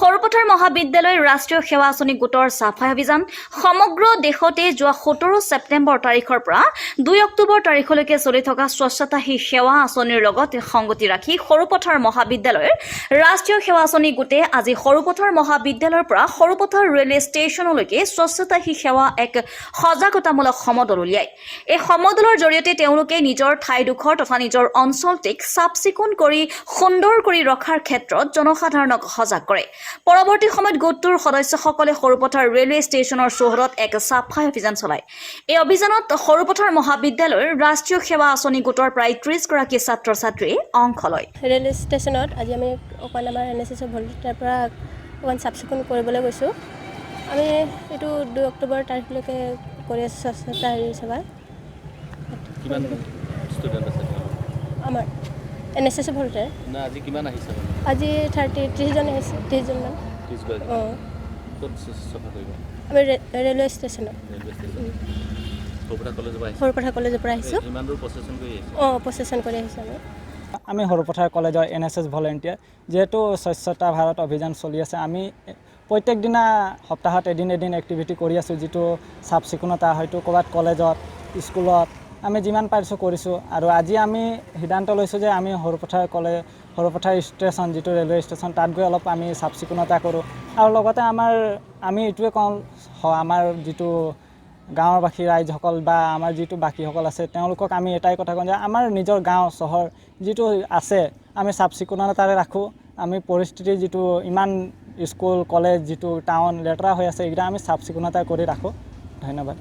সৰুপথাৰ মহাবিদ্যালয় ৰাষ্ট্ৰীয় সেৱা আঁচনি গোটৰ চাফাই অভিযান সমগ্ৰ দেশতে যোৱা 17 ছেপ্টেম্বৰ তাৰিখৰ পৰা 2 অক্টোবৰ তাৰিখলৈকে চলি থকা স্বচ্ছতা হি সেৱা আঁচনিৰ লগত সংগতি ৰাখি সৰুপথাৰ মহাবিদ্যালয়ৰ ৰাষ্ট্ৰীয় সেৱা আঁচনি গোটে আজি সৰুপথাৰ মহাবিদ্যালয়ৰ পৰা সৰুপথাৰ ৰেলৱে ষ্টেচনলৈকে স্বচ্ছতা হি সেৱা এক সজাগতামূলক সমদল উলিয়ায়। এই সমদলৰ জৰিয়তে তেওঁলোকে নিজৰ ঠাইডোখৰ তথা নিজৰ অঞ্চলটিক চাফ-চিকুণ কৰি সুন্দৰ কৰি ৰখাৰ ক্ষেত্ৰত জনসাধাৰণক সজাগ কৰে। পৰৱৰ্তী সময়ত গোটটোৰ সদস্যসকলে সৰুপথাৰ ৰেলৱে ষ্টেচনৰ চৌহদত এক চাফাই অভিযান চলায়। এই অভিযানত সৰুপথাৰ মহাবিদ্যালয়ৰ ৰাষ্ট্ৰীয় সেৱা আঁচনি গোটৰ প্ৰায় 30 গৰাকী ছাত্ৰ-ছাত্ৰীয়ে অংশ লয়। ৰেলৱে ষ্টেচনত আজি আমি অকণ আমাৰ NSS ভলণ্টিয়াৰৰ পৰা অকণ চাফ-চিকুণ কৰিবলৈ গৈছোঁ। আমি এইটো 2 অক্টোবৰ তাৰিখলৈকে কৰি আছোঁ স্বচ্ছতা সেৱা। কিমান ষ্টুডেণ্ট আছে আমাৰ NSS ভলণ্টিয়াৰ না আজি কিমান আহিছে আজি 30 জন আহিছে 30 জন মান। 30 গৰাকী অঁ ক'ত চফা কৰিব আমি ৰেলৱে ষ্টেচনত ৰেলৱে ষ্টেচন সৰুপথাৰ কলেজৰ পৰা আহিছে সৰুপথাৰ কলেজৰ পৰা আহিছোঁ। ইমান দূৰ প্ৰচেছন কৰি আহিছে প্ৰচেছন কৰি আহিছোঁ আমি সৰুপথাৰ কলেজৰ NSS ভলেণ্টিয়াৰ যিহেতু স্বচ্ছতা ভাৰত অভিযান চলি আছে আমি প্ৰত্যেক দিনা সপ্তাহত এদিন এক্টিভিটি কৰি আছোঁ যিটো চাফ চিকুণতা হয়তো ক'ৰবাত কলেজত স্কুলত আমি যিমান পাৰিছোঁ কৰিছোঁ আৰু আজি আমি সিদ্ধান্ত লৈছোঁ যে আমি সৰুপথাৰ ষ্টেচন যিটো ৰেলৱে ষ্টেচন তাত গৈ অলপ আমি চাফ চিকুণতা কৰোঁ আৰু লগতে আমি এইটোৱে কওঁ আমাৰ যিটো গাঁৱৰবাসী ৰাইজসকল বা আমাৰ যিটো বাকীসকল আছে তেওঁলোকক আমি এটাই কথা কওঁ যে আমাৰ নিজৰ গাঁও চহৰ যিটো আছে আমি চাফ চিকুণতাৰে ৰাখোঁ। আমি পৰিস্থিতি যিটো ইমান স্কুল কলেজ যিটো টাউন লেতেৰা হৈ আছে এইকেইটা আমি চাফ চিকুণতা কৰি ৰাখোঁ। ধন্যবাদ।